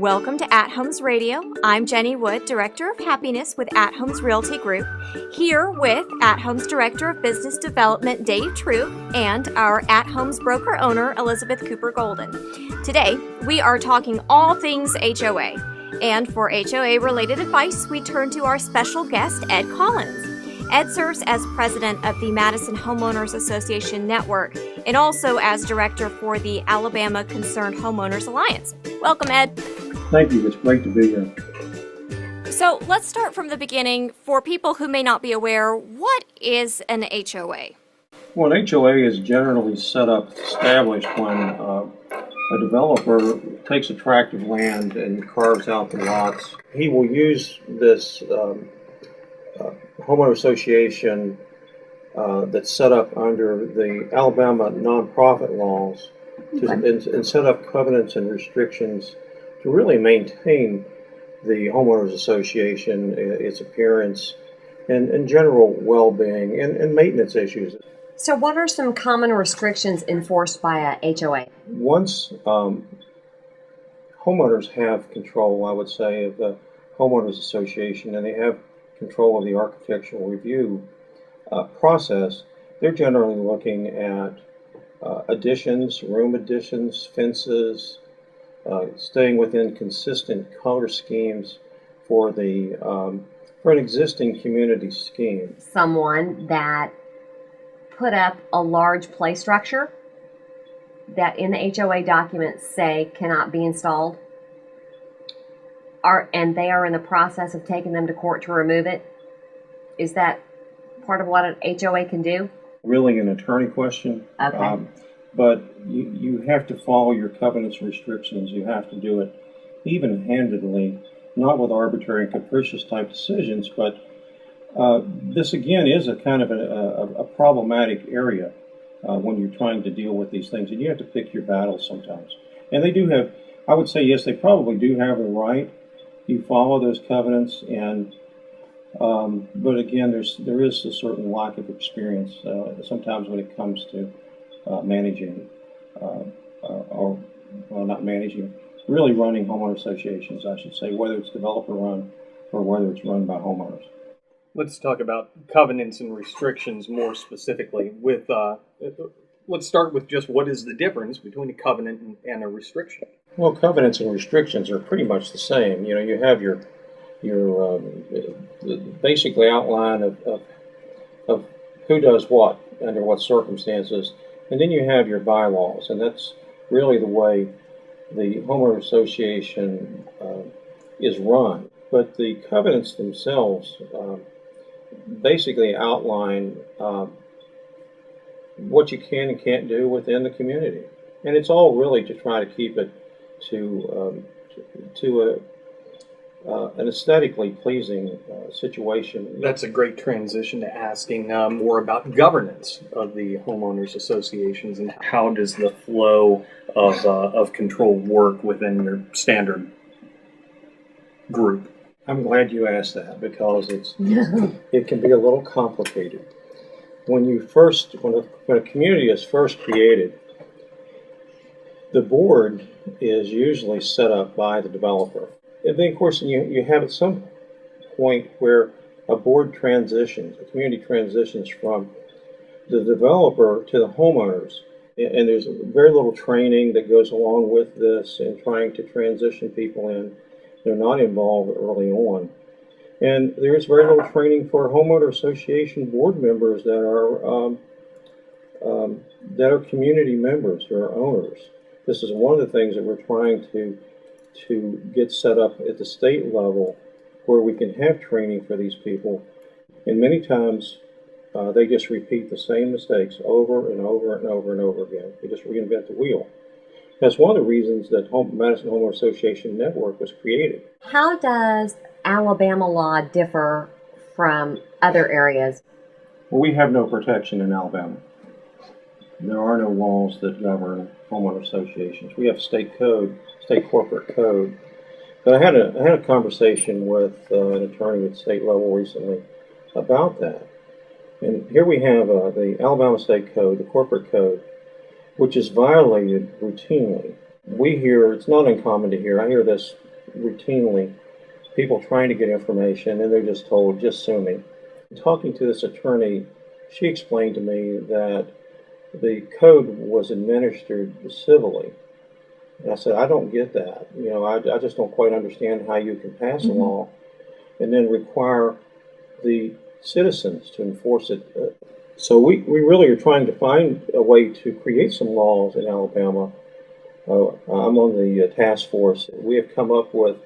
Welcome to At Homes Radio. I'm Jenny Wood, Director of Happiness with At Homes Realty Group, here with At Homes Director of Business Development Dave Troop and our At Homes broker owner Elizabeth Cooper Golden. Today, we are talking all things HOA. And for HOA related advice, we turn to our special guest, Ed Collins. Ed serves as president of the Madison Homeowners Association Network and also as director for the Alabama Concerned Homeowners Alliance. Welcome, Ed. Thank you. It's great to be here. So let's start from the beginning. For people who may not be aware, what is an HOA? Well, an HOA is generally established when a developer takes a tract of land and carves out the lots. He will use this homeowner association that's set up under the Alabama nonprofit laws and set up covenants and restrictions to really maintain the homeowners association, its appearance, and general well-being and maintenance issues. So what are some common restrictions enforced by a HOA? Once homeowners have control, I would say, of the homeowners association, and they have control of the architectural review process, they're generally looking at additions, room additions, fences, staying within consistent color schemes for an existing community scheme. Someone that put up a large play structure that in the HOA documents say cannot be installed, and they are in the process of taking them to court to remove it. Is that part of what an HOA can do? Really an attorney question. Okay. But you have to follow your covenants and restrictions. You have to do it even-handedly, not with arbitrary and capricious type decisions, but this again is a kind of a problematic area when you're trying to deal with these things, and you have to pick your battles sometimes. And they do have, I would say, yes, they probably do have the right. You follow those covenants, and but again, there is a certain lack of experience sometimes when it comes to managing, or not managing, really running homeowner associations, I should say, whether it's developer run or whether it's run by homeowners. Let's talk about covenants and restrictions more specifically. Let's start with just what is the difference between a covenant and a restriction. Well, covenants and restrictions are pretty much the same. You know, you have your basically outline of who does what under what circumstances, and then you have your bylaws, and that's really the way the homeowner association is run. But the covenants themselves basically outline what you can and can't do within the community, and it's all really to try to keep it to an aesthetically pleasing situation. That's a great transition to asking more about governance of the homeowners associations and how does the flow of control work within your standard group. I'm glad you asked that because it can be a little complicated. When a community is first created, the board is usually set up by the developer. And then, of course, you have at some point where a board transitions, a community transitions from the developer to the homeowners. And there's very little training that goes along with this in trying to transition people in. They're not involved early on. And there's very little training for homeowner association board members that are community members, who are owners. This is one of the things that we're trying to get set up at the state level where we can have training for these people. And many times they just repeat the same mistakes over and over and over and over again. They just reinvent the wheel. That's one of the reasons that Madison Homeowner Association Network was created. How does Alabama law differ from other areas? Well, we have no protection in Alabama. There are no laws that govern homeowner associations. We have state code, state corporate code. But I had a conversation with an attorney at the state level recently about that. And here we have the Alabama State Code, the corporate code, which is violated routinely. We hear, it's not uncommon to hear, I hear this routinely people trying to get information, and they're just told, just sue me. Talking to this attorney, she explained to me that the code was administered civilly. And I said, I don't get that. I just don't quite understand how you can pass a law and then require the citizens to enforce it. So we really are trying to find a way to create some laws in Alabama. I'm on the task force. We have come up with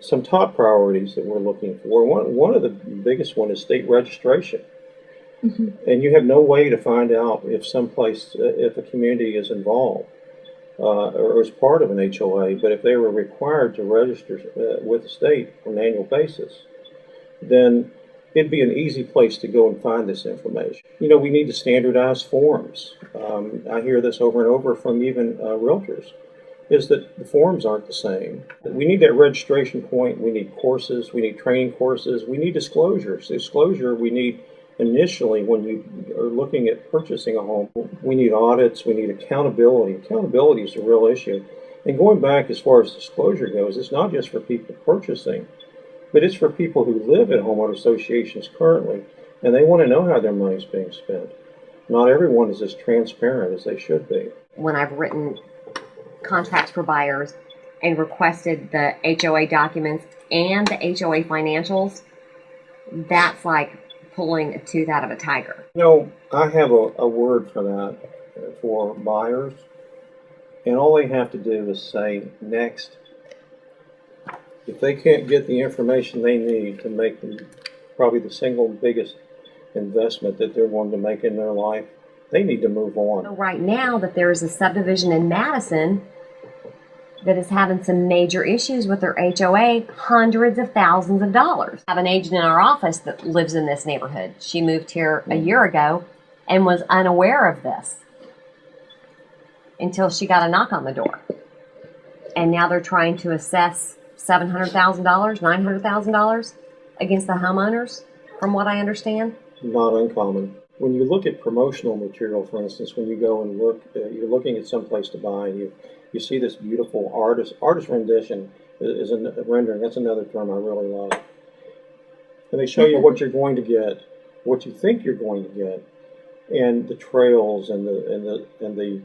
some top priorities that we're looking for. One of the biggest one is state registration. And you have no way to find out if if a community is involved or is part of an HOA, but if they were required to register with the state on an annual basis, then it'd be an easy place to go and find this information. We need to standardize forms. I hear this over and over from even realtors, is that the forms aren't the same. We need that registration point. We need courses. We need training courses. We need disclosures. Disclosure we need initially when you are looking at purchasing a home. We need audits. We need accountability. Accountability is a real issue. And going back as far as disclosure goes, it's not just for people purchasing, but it's for people who live in homeowner associations currently, and they want to know how their money is being spent. Not everyone is as transparent as they should be. When I've written contracts for buyers and requested the HOA documents and the HOA financials, that's like pulling a tooth out of a tiger. I have a word for that for buyers, and all they have to do is say next. If they can't get the information they need to make probably the single biggest investment that they're going to make in their life, they need to move on. Right now that there is a subdivision in Madison that is having some major issues with their HOA, hundreds of thousands of dollars. I have an agent in our office that lives in this neighborhood. She moved here a year ago and was unaware of this until she got a knock on the door. And now they're trying to assess $700,000, $900,000 against the homeowners, from what I understand. Not uncommon. When you look at promotional material, for instance, when you go and look, you're looking at some place to buy, you see this beautiful artist rendition is a rendering. That's another term I really like. And they show you what you're going to get, what you think you're going to get, and the trails and the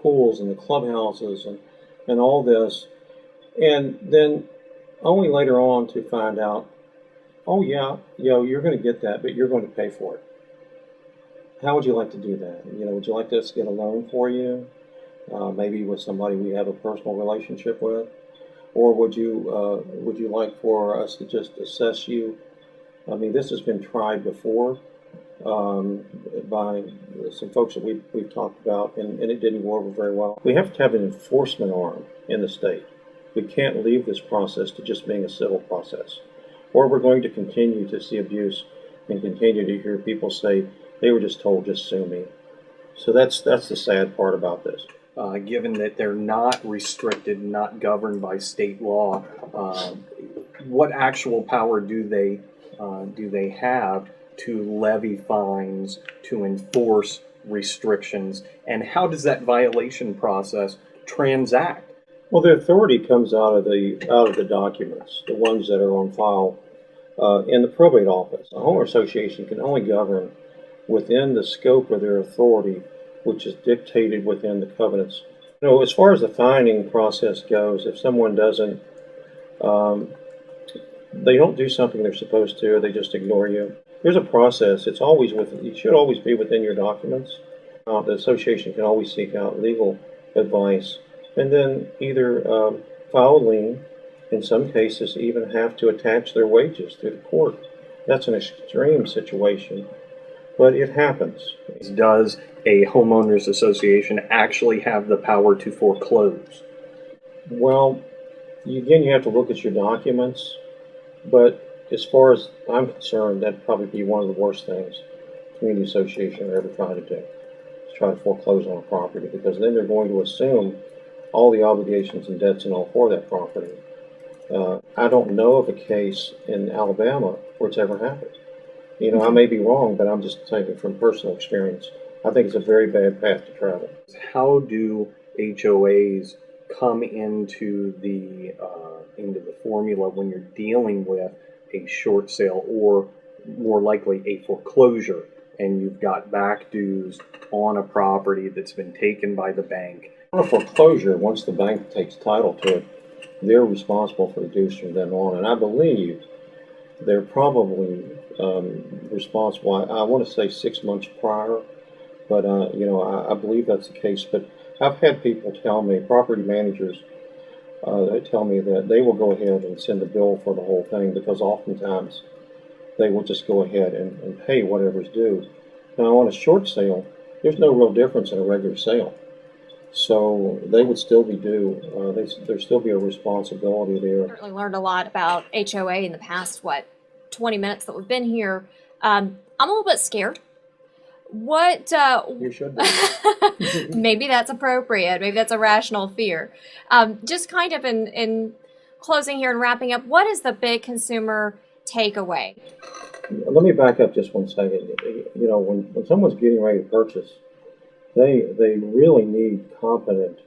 pools and the clubhouses and all this. And then only later on to find out, oh yeah, you're going to get that, but you're going to pay for it. How would you like to do that? Would you like us to get a loan for you? Maybe with somebody we have a personal relationship with? Or would you like for us to just assess you? I mean, this has been tried before by some folks that we've talked about, and it didn't go over very well. We have to have an enforcement arm in the state. We can't leave this process to just being a civil process, or we're going to continue to see abuse and continue to hear people say they were just told, just sue me. So that's the sad part about this. Given that they're not restricted, not governed by state law, what actual power do they have to levy fines, to enforce restrictions, and how does that violation process transact? Well, the authority comes out of the documents, the ones that are on file in the probate office. A homeowner association can only govern within the scope of their authority, which is dictated within the covenants. As far as the fining process goes, if someone doesn't, they don't do something they're supposed to, or they just ignore you, there's a process. It should always be within your documents. The association can always seek out legal advice, and then either file a lien, in some cases even have to attach their wages through the court. That's an extreme situation, but it happens. Does a homeowners association actually have the power to foreclose? Well, you have to look at your documents, but as far as I'm concerned, that'd probably be one of the worst things a community association would ever try to do, is try to foreclose on a property, because then they're going to assume all the obligations and debts and all for that property. I don't know of a case in Alabama where it's ever happened. I may be wrong, but I'm just taking from personal experience. I think it's a very bad path to travel. How do HOAs come into the formula when you're dealing with a short sale or more likely a foreclosure, and you've got back dues on a property that's been taken by the bank. On a foreclosure, once the bank takes title to it, they're responsible for the dues from then on. And I believe they're probably responsible, I want to say 6 months prior, but I believe that's the case. But I've had people tell me, property managers, they tell me that they will go ahead and send a bill for the whole thing, because oftentimes they will just go ahead and pay whatever's due. Now, on a short sale, there's no real difference in a regular sale. So they would still be due. There'd still be a responsibility there. Certainly learned a lot about HOA in the past, 20 minutes that we've been here. I'm a little bit scared. You should be. Maybe that's appropriate. Maybe that's a rational fear. Just kind of in closing here and wrapping up, what is the big consumer takeaway? Let me back up just 1 second. When someone's getting ready to purchase, they really need competent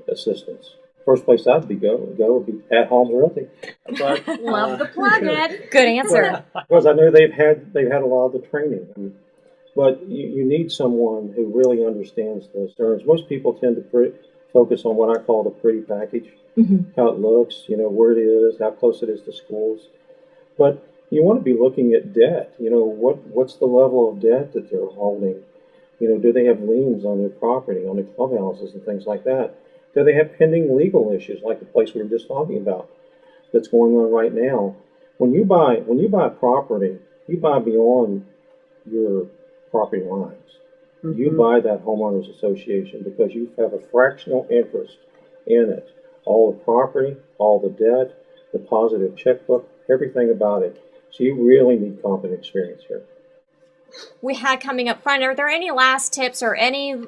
assistance. First place I'd go would be at Homes Realty. But, Love the plug, Ed. Good answer. Because I know they've had a lot of the training. But you need someone who really understands those terms. Most people tend to focus on what I call the pretty package, how it looks, where it is, how close it is to schools. But you want to be looking at debt. What's the level of debt that they're holding? Do they have liens on their property, on their clubhouses and things like that? Do they have pending legal issues, like the place we were just talking about that's going on right now? When you buy property, you buy beyond your property lines. Mm-hmm. You buy that homeowners association because you have a fractional interest in it. All the property, all the debt, the positive checkbook, everything about it. So you really need competent experience here. We had coming up front, are there any last tips or any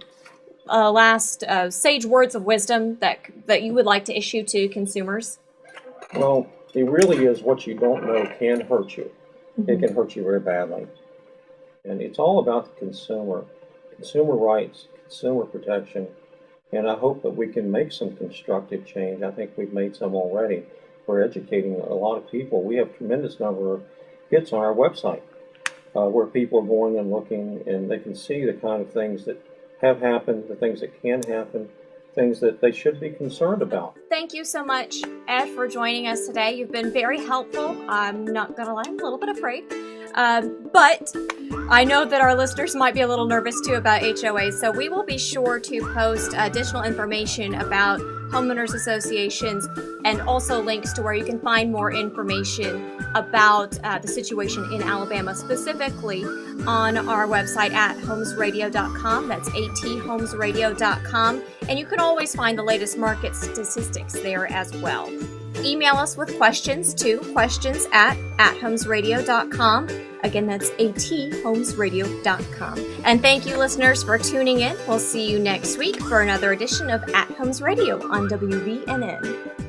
last sage words of wisdom that you would like to issue to consumers? Well, it really is what you don't know can hurt you. Mm-hmm. It can hurt you very badly. And it's all about the consumer rights, consumer protection. And I hope that we can make some constructive change. I think we've made some already. We're educating a lot of people. We have a tremendous number of hits on our website where people are going and looking, and they can see the kind of things that have happened, the things that can happen, things that they should be concerned about. Thank you so much, Ed, for joining us today. You've been very helpful. I'm not going to lie, I'm a little bit afraid. But I know that our listeners might be a little nervous too about HOA, so we will be sure to post additional information about homeowners associations and also links to where you can find more information about the situation in Alabama, specifically on our website at homesradio.com. That's athomesradio.com. And you can always find the latest market statistics there as well. Email us with questions to questions@homesradio.com. Again, that's athomesradio.com. And thank you, listeners, for tuning in. We'll see you next week for another edition of At Homes Radio on WVNN.